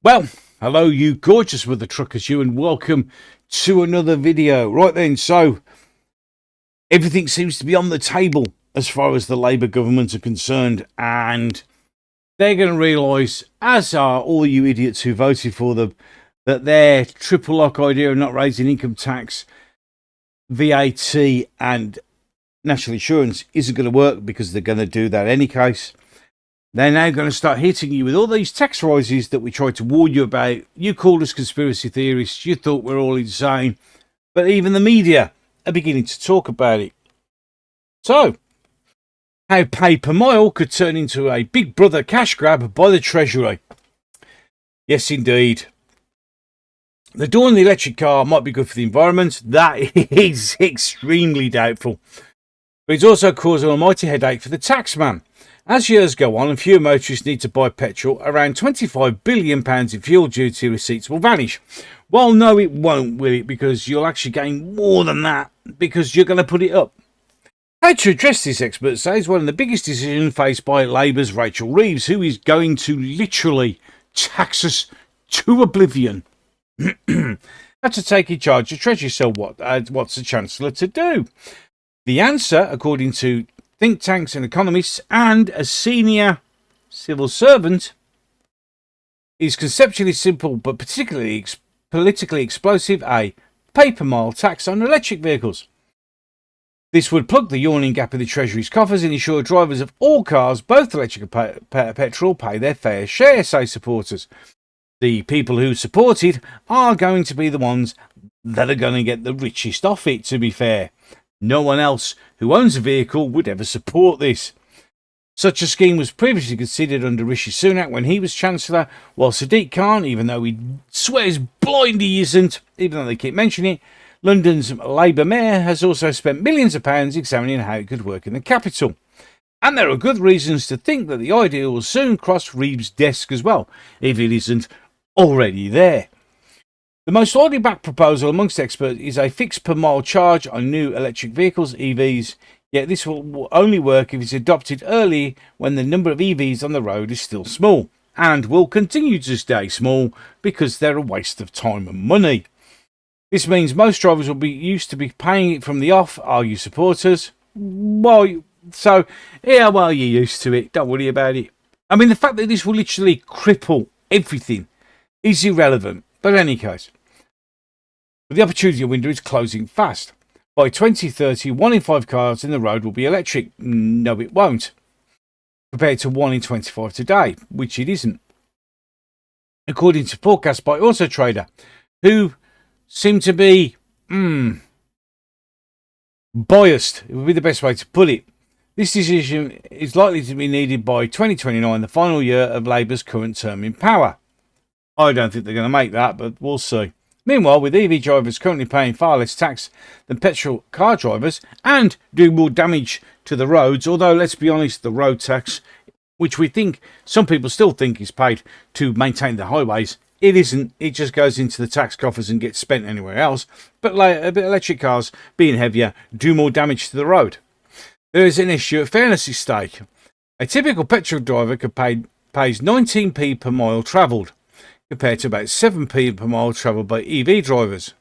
Well, hello you gorgeous mother truckers, you, and welcome to another video. Right then, so everything seems to be on the table as far as the Labour government are concerned, and they're going to realise, as are all you idiots who voted for them, that their triple lock idea of not raising income tax, VAT and national insurance isn't going to work, because they're going to do that in any case. They're now going to start hitting you with all these tax rises that we tried to warn you about. You called us conspiracy theorists. You thought we're all insane. But even the media are beginning to talk about it. So, how pay per mile could turn into a big brother cash grab by the Treasury. Yes, indeed. The dawn of the electric car might be good for the environment. That is extremely doubtful. But it's also caused an almighty headache for the taxman. As years go on and fewer motorists need to buy petrol, around £25 billion in fuel duty receipts will vanish. Well, no, it won't, will it? Because you'll actually gain more than that, because you're going to put it up. How to address this, experts say, is one of the biggest decisions faced by Labour's Rachel Reeves, who is going to literally tax us to oblivion. After taking charge of Treasury, so what's the Chancellor to do? The answer, according to think tanks and economists and a senior civil servant, is conceptually simple but particularly politically explosive: a pay-per-mile tax on electric vehicles. This would plug the yawning gap in the Treasury's coffers and ensure drivers of all cars, both electric and petrol, pay their fair share, say supporters. The people who support it are going to be the ones that are going to get the richest off it, to be fair. No one else who owns a vehicle would ever support this. Such a scheme was previously considered under Rishi Sunak when he was Chancellor, while Sadiq Khan, even though he swears blind he isn't, even though they keep mentioning it, London's Labour Mayor, has also spent millions of pounds examining how it could work in the capital. And there are good reasons to think that the idea will soon cross Reeves' desk as well, if it isn't already there. The most widely backed proposal amongst experts is a fixed per mile charge on new electric vehicles, EVs, yet this will only work if it's adopted early when the number of EVs on the road is still small, and will continue to stay small because they're a waste of time and money. This means most drivers will be used to be paying it from the off, argue supporters. You're used to it, don't worry about it. I mean, the fact that this will literally cripple everything is irrelevant, but in any case, the opportunity window is closing fast. By 2030, 1 in 5 cars in the road will be electric. No, it won't, compared to 1 in 25 today, which it isn't. According to forecasts by Auto Trader, who seem to be biased, it would be the best way to put it. This decision is likely to be needed by 2029, the final year of Labour's current term in power. I don't think they're going to make that, but we'll see. Meanwhile, with EV drivers currently paying far less tax than petrol car drivers and doing more damage to the roads, although let's be honest, the road tax, which some people still think is paid to maintain the highways, it isn't. It just goes into the tax coffers and gets spent anywhere else. But electric cars, being heavier, do more damage to the road. There is an issue of fairness at stake. A typical petrol driver pays 19p per mile travelled, compared to about 7p per mile travelled by EV drivers,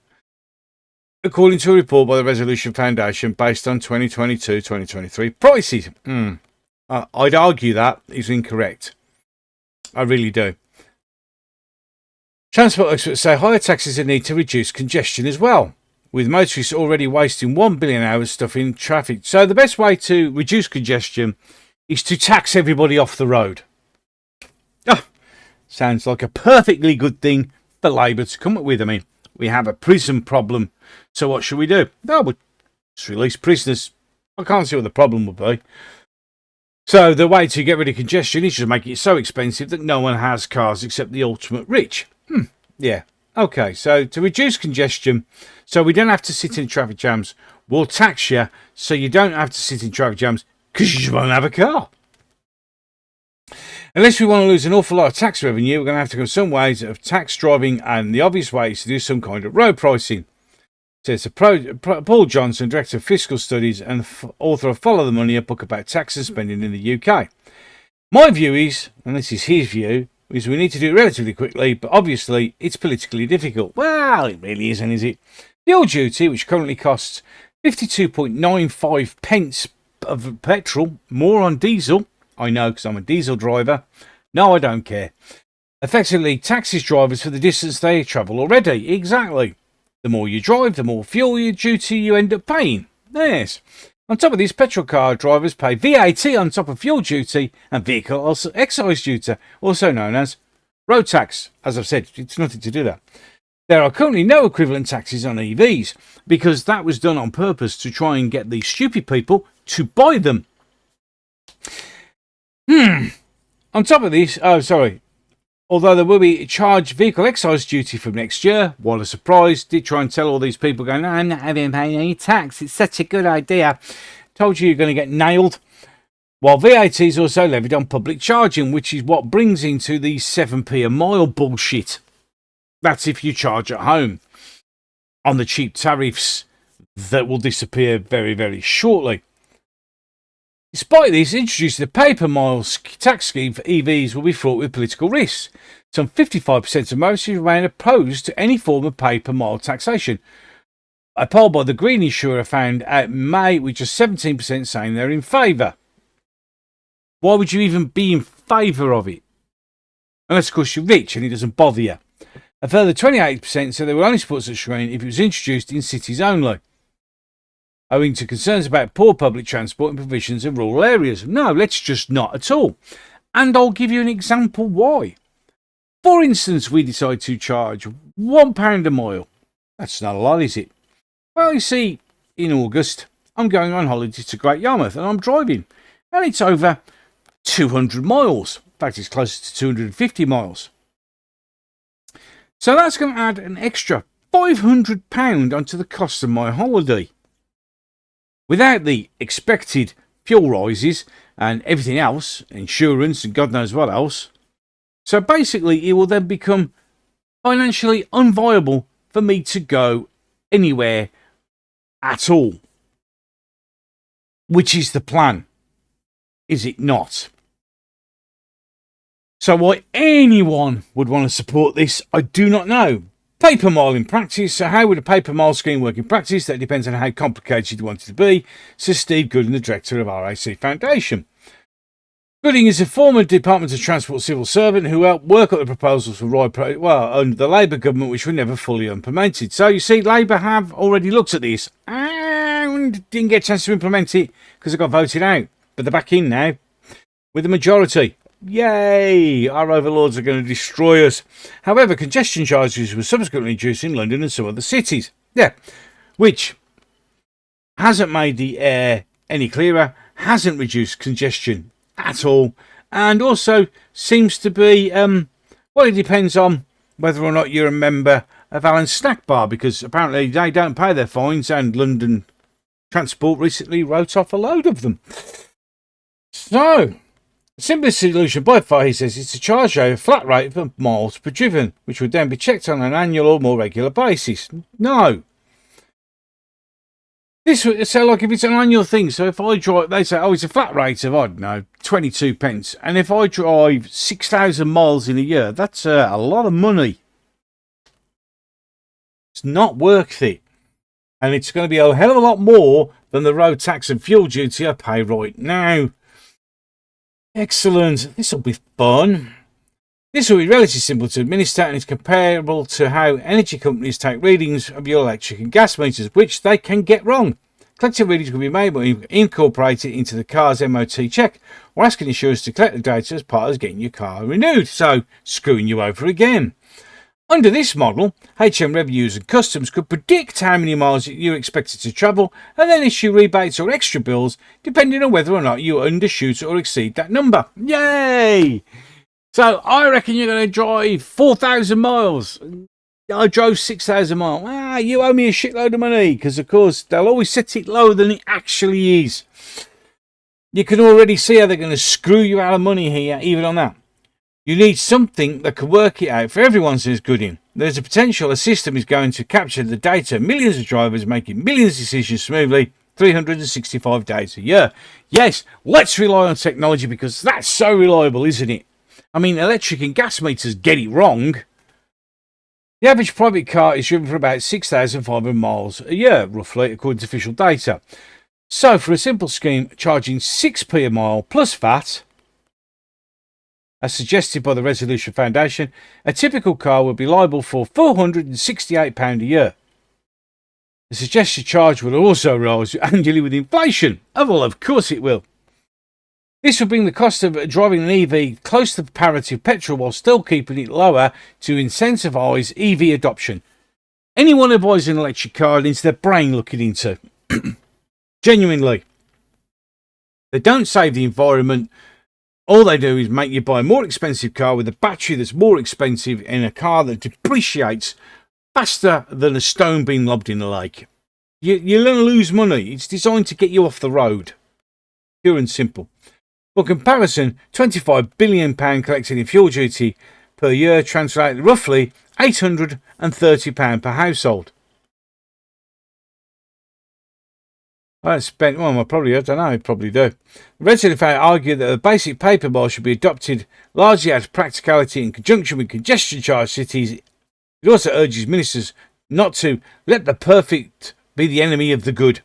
according to a report by the Resolution Foundation based on 2022-2023 prices. I'd argue that is incorrect. I really do. Transport experts say higher taxes are needed to reduce congestion as well, with motorists already wasting 1 billion hours stuck in traffic. So the best way to reduce congestion is to tax everybody off the road. Sounds like a perfectly good thing for Labour to come up with. I mean, we have a prison problem, so what should we do? We'll just release prisoners. I can't see what the problem would be. So the way to get rid of congestion is to make it so expensive that no one has cars except the ultimate rich. Yeah. Okay, so to reduce congestion, so we don't have to sit in traffic jams, we'll tax you so you don't have to sit in traffic jams because you just won't have a car. Unless we want to lose an awful lot of tax revenue, we're going to have to go some ways of tax driving, and the obvious way is to do some kind of road pricing. Says Paul Johnson, Director of Fiscal Studies and author of Follow the Money, a book about tax and spending in the UK. My view is, and this is his view, is we need to do it relatively quickly, but obviously it's politically difficult. Well, it really isn't, is it? Fuel duty, which currently costs 52.95 pence of petrol, more on diesel. I know, because I'm a diesel driver. No, I don't care. Effectively taxes drivers for the distance they travel already. Exactly. The more you drive, the more fuel duty you end up paying. Yes. On top of this, petrol car drivers pay VAT on top of fuel duty and vehicle excise duty, also known as road tax. As I've said, it's nothing to do that. There are currently no equivalent taxes on EVs because that was done on purpose to try and get these stupid people to buy them. On top of this, although there will be charged vehicle excise duty from next year, what a surprise. Did try and tell all these people going, no, I'm not having to pay any tax. It's such a good idea. Told you you're going to get nailed. While VAT is also levied on public charging, which is what brings into the 7p a mile bullshit. That's if you charge at home on the cheap tariffs that will disappear very, very shortly. Despite this, introducing the pay-per-mile tax scheme for EVs will be fraught with political risks. Some 55% of motorists remain opposed to any form of pay-per-mile taxation. A poll by the Green Insurer found out in May with just 17% saying they're in favour. Why would you even be in favour of it? Unless, of course, you're rich and it doesn't bother you. A further 28% said they will only support such a scheme if it was introduced in cities only, owing to concerns about poor public transport and provisions in rural areas. No, let's just not at all. And I'll give you an example why. For instance, we decide to charge £1 a mile. That's not a lot, is it? Well, you see, in August, I'm going on holiday to Great Yarmouth and I'm driving. And it's over 200 miles. In fact, it's closer to 250 miles. So that's going to add an extra £500 onto the cost of my holiday. Without the expected fuel rises and everything else, insurance and God knows what else. So basically, it will then become financially unviable for me to go anywhere at all. Which is the plan, is it not? So why anyone would want to support this, I do not know. Paper mile in practice. So how would a paper mile scheme work in practice? That depends on how complicated you want it to be, says Steve Gooding, the director of RAC Foundation. Gooding is a former Department of Transport civil servant who helped work on the proposals for under the Labour government, which were never fully implemented. So you see, Labour have already looked at this and didn't get a chance to implement it because it got voted out. But they're back in now with the majority. Yay! Our overlords are going to destroy us. However, congestion charges were subsequently reduced in London and some other cities. Yeah, which hasn't made the air any clearer, hasn't reduced congestion at all, and also seems to be, well, it depends on whether or not you're a member of Alan's Snack Bar, because apparently they don't pay their fines, and London Transport recently wrote off a load of them. So, the simplest solution by far, he says, is to charge a flat rate for miles per driven, which would then be checked on an annual or more regular basis. No. This would sound like if it's an annual thing. So if I drive, they say, oh, it's a flat rate of, I don't know, 22 pence. And if I drive 6,000 miles in a year, that's a lot of money. It's not worth it. And it's going to be a hell of a lot more than the road tax and fuel duty I pay right now. Excellent. This will be fun. This will be relatively simple to administer and is comparable to how energy companies take readings of your electric and gas meters, which they can get wrong. Collecting readings can be made by incorporated into the car's MOT check or asking insurers to collect the data as part of getting your car renewed, so screwing you over again. Under this model, HM Revenues and Customs could predict how many miles you're expected to travel and then issue rebates or extra bills depending on whether or not you undershoot or exceed that number. Yay! So I reckon you're going to drive 4,000 miles. I drove 6,000 miles. You owe me a shitload of money, because of course they'll always set it lower than it actually is. You can already see how they're going to screw you out of money here, even on that. You need something that can work it out for everyone, says Gooding. There's a potential a system is going to capture the data of millions of drivers making millions of decisions smoothly 365 days a year. Yes, let's rely on technology because that's so reliable, isn't it? I mean, electric and gas meters get it wrong. The average private car is driven for about 6,500 miles a year, roughly, according to official data. So, for a simple scheme, charging 6p a mile plus VAT, as suggested by the Resolution Foundation, a typical car would be liable for £468 a year. The suggested charge will also rise annually with inflation. Oh, well, of course it will. This will bring the cost of driving an EV close to the parity of petrol while still keeping it lower to incentivise EV adoption. Anyone who buys an electric car needs their brain looking into. Genuinely. They don't save the environment. All they do is make you buy a more expensive car with a battery that's more expensive in a car that depreciates faster than a stone being lobbed in the lake. You're going to lose money. It's designed to get you off the road. Pure and simple. For comparison, £25 billion collected in fuel duty per year translates roughly £830 per household. I spent, well, I don't know, I probably do. The Red argue that the basic paper mile should be adopted largely out of practicality in conjunction with congestion charge cities. It also urges ministers not to let the perfect be the enemy of the good.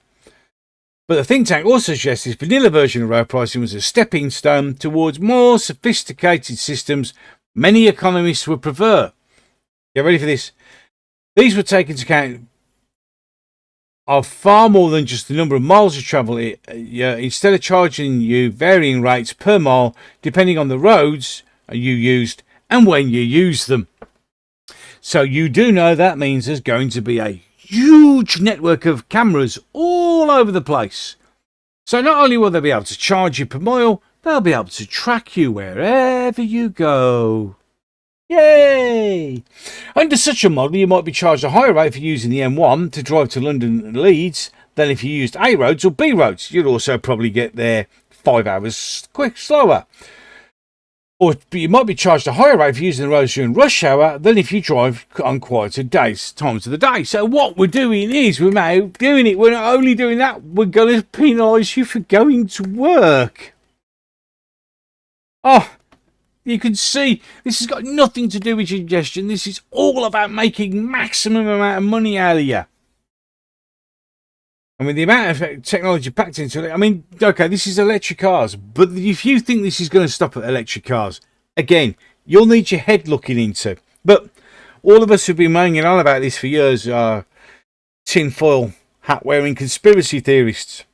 But the think tank also suggests this vanilla version of road pricing was a stepping stone towards more sophisticated systems many economists would prefer. Get ready for this. These would take into account of far more than just the number of miles you travel. Instead of charging you varying rates per mile depending on the roads you used and when you use them. So you do know that means there's going to be a huge network of cameras all over the place. So not only will they be able to charge you per mile, they'll be able to track you wherever you go. Yay! Under such a model, you might be charged a higher rate for using the M1 to drive to London and Leeds than if you used A roads or B roads. You'd also probably get there 5 hours slower. Or you might be charged a higher rate for using the roads during rush hour than if you drive on quieter times of the day. So what we're doing is we're now doing it. We're not only doing that, we're going to penalise you for going to work. Oh, you can see this has got nothing to do with congestion. This is all about making maximum amount of money out of you. I mean, the amount of technology packed into it. I mean, okay, this is electric cars. But if you think this is going to stop at electric cars, again, you'll need your head looking into. But all of us have been moaning on about this for years, tinfoil hat-wearing conspiracy theorists.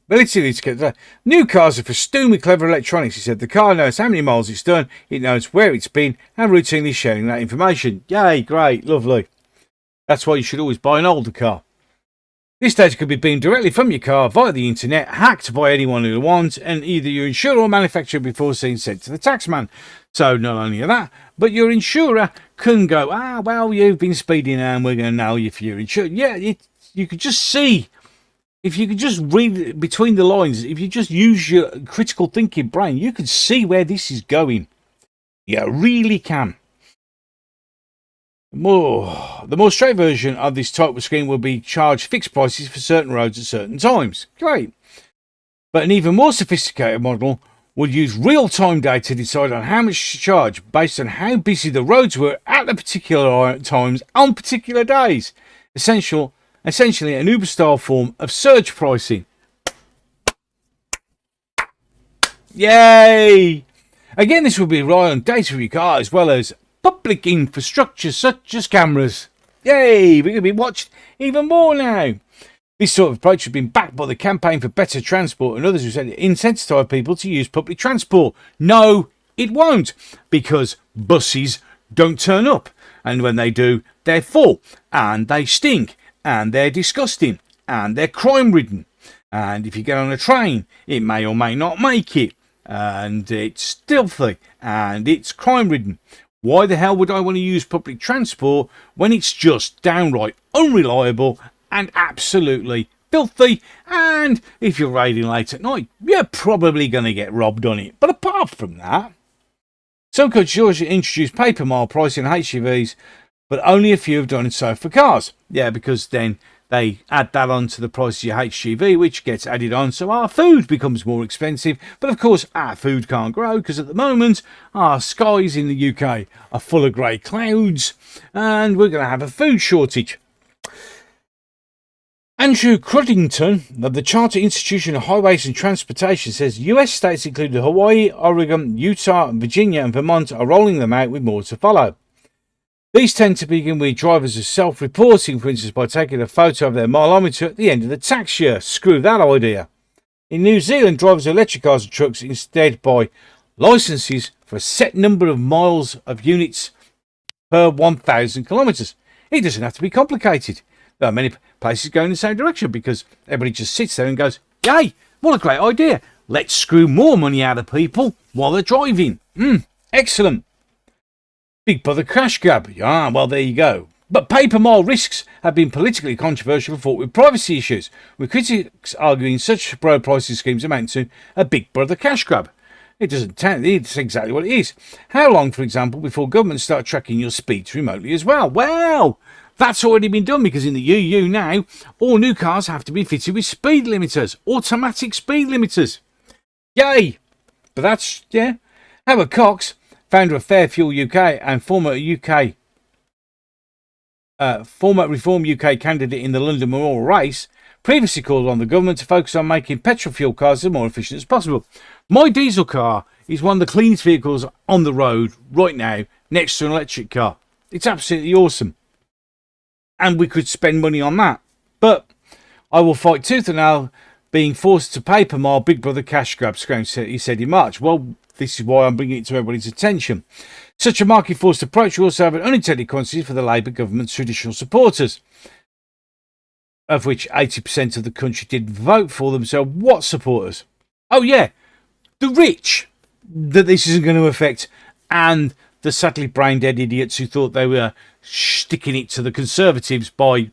Relatively to new cars are festooned with clever electronics. He said the car knows how many miles it's done, it knows where it's been, and routinely sharing that information. Yay, great, lovely. That's why you should always buy an older car. This data could be beamed directly from your car via the internet, hacked by anyone who wants, and either your insurer or manufacturer before being sent to the taxman. So not only that, but your insurer can go, well, you've been speeding and we're going to nail you for your insurance. Yeah, you could just see, if you could just read between the lines, if you just use your critical thinking brain, you could see where this is going. You really can. The more straight version of this type of scheme will be charged fixed prices for certain roads at certain times. Great. But an even more sophisticated model would use real-time data to decide on how much to charge based on how busy the roads were at the particular times on particular days. Essentially an Uber-style form of surge pricing. Yay! Again, this will be rely on data for your car as well as public infrastructure such as cameras. Yay! We're going to be watched even more now. This sort of approach has been backed by the Campaign for Better Transport and others who said it incentivises people to use public transport. No, it won't, because buses don't turn up, and when they do, they're full, and they stink, and they're disgusting, and they're crime-ridden. And if you get on a train, it may or may not make it, and it's filthy, and it's crime-ridden. Why the hell would I want to use public transport when it's just downright unreliable and absolutely filthy? And if you're raiding late at night, you're probably going to get robbed on it. But apart from that, some countries introduce paper mile pricing on HGVs, but only a few have done so for cars. Yeah, because then They add that on to the price of your HGV, which gets added on, so our food becomes more expensive. But of course, our food can't grow because at the moment, our skies in the UK are full of grey clouds, and we're going to have a food shortage. Andrew Cruddington of the Charter Institution of Highways and Transportation says US states including Hawaii, Oregon, Utah, Virginia and Vermont are rolling them out with more to follow. These tend to begin with drivers as self-reporting, for instance, by taking a photo of their mileometer at the end of the tax year. Screw that idea. In New Zealand, drivers of electric cars and trucks instead buy licenses for a set number of miles of units per 1,000 kilometres. It doesn't have to be complicated. There are many places going in the same direction because everybody just sits there and goes, yay, what a great idea. Let's screw more money out of people while they're driving. Excellent. Big Brother crash grab. Ah, well, there you go. But paper mile risks have been politically controversial and fraught with privacy issues, with critics arguing such road pricing schemes amount to a Big Brother cash grab. It doesn't tell you, it's exactly what it is. How long, for example, before governments start tracking your speeds remotely as well? Well, that's already been done because in the EU now, all new cars have to be fitted with speed limiters, automatic speed limiters. Yay! But that's, yeah. Howard Cox, founder of Fair Fuel UK and former Reform UK candidate in the London Mayoral race, previously called on the government to focus on making petrol fuel cars as more efficient as possible. My diesel car is one of the cleanest vehicles on the road right now, next to an electric car. It's absolutely awesome. And we could spend money on that. But I will fight tooth and nail being forced to pay per mile Big Brother cash grab, he said in March. Well, this is why I'm bringing it to everybody's attention. Such a market-forced approach will also have an unintended consequence for the Labour government's traditional supporters, of which 80% of the country did vote for them. So what supporters? Oh, yeah, the rich that this isn't going to affect, and the sadly brain-dead idiots who thought they were sticking it to the Conservatives by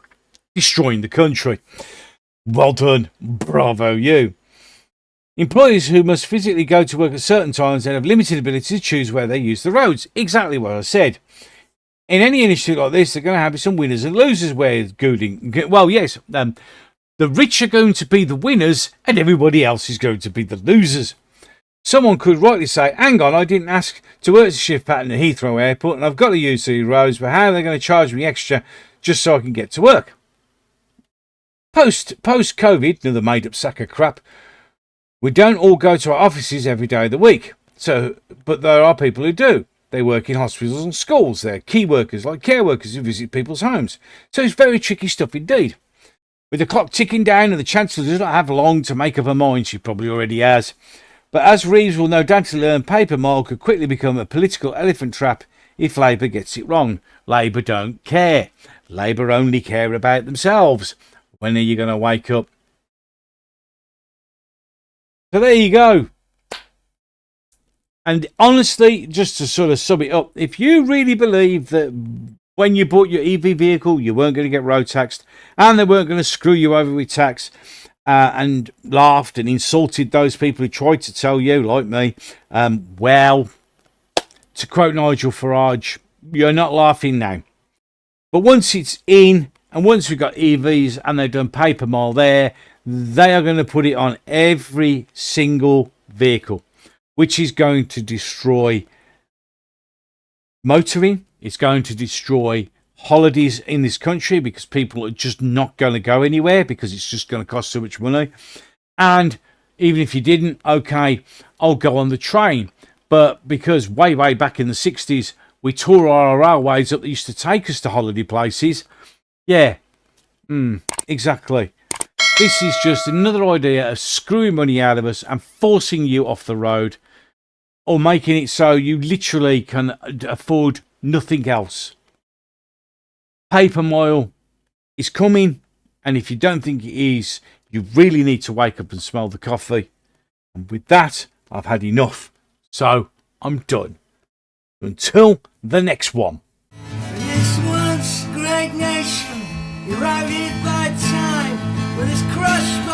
destroying the country. Well done. Bravo, you. Employees who must physically go to work at certain times and have limited ability to choose where they use the roads. Exactly what I said. In any initiative like this, they're going to have some winners and losers. Well, yes, the rich are going to be the winners and everybody else is going to be the losers. Someone could rightly say, hang on, I didn't ask to work the shift pattern at Heathrow Airport and I've got to use these roads, but how are they going to charge me extra just so I can get to work? Post-COVID, another made-up sack of crap, we don't all go to our offices every day of the week. But there are people who do. They work in hospitals and schools. They're key workers, like care workers who visit people's homes. So it's very tricky stuff indeed. With the clock ticking down and the Chancellor does not have long to make up her mind, she probably already has. But as Reeves will no doubt learn, paper mile could quickly become a political elephant trap if Labour gets it wrong. Labour don't care. Labour only care about themselves. When are you going to wake up? So there you go. And honestly, just to sort of sum it up, if you really believe that when you bought your EV vehicle, you weren't going to get road taxed and they weren't going to screw you over with tax, and laughed and insulted those people who tried to tell you, like me, well, to quote Nigel Farage, you're not laughing now. But once it's in, and once we've got EVs and they've done paper mile there, they are going to put it on every single vehicle, which is going to destroy motoring. It's going to destroy holidays in this country because people are just not going to go anywhere because it's just going to cost so much money. And even if you didn't, okay, I'll go on the train. But because way back in the 60s, we tore our railways up that used to take us to holiday places. Yeah, exactly. This is just another idea of screwing money out of us and forcing you off the road, or making it so you literally can afford nothing else. Paper mile is coming, and if you don't think it is, you really need to wake up and smell the coffee. And with that, I've had enough. So I'm done. Until the next one. This once great nation, eroded by time, with its crushed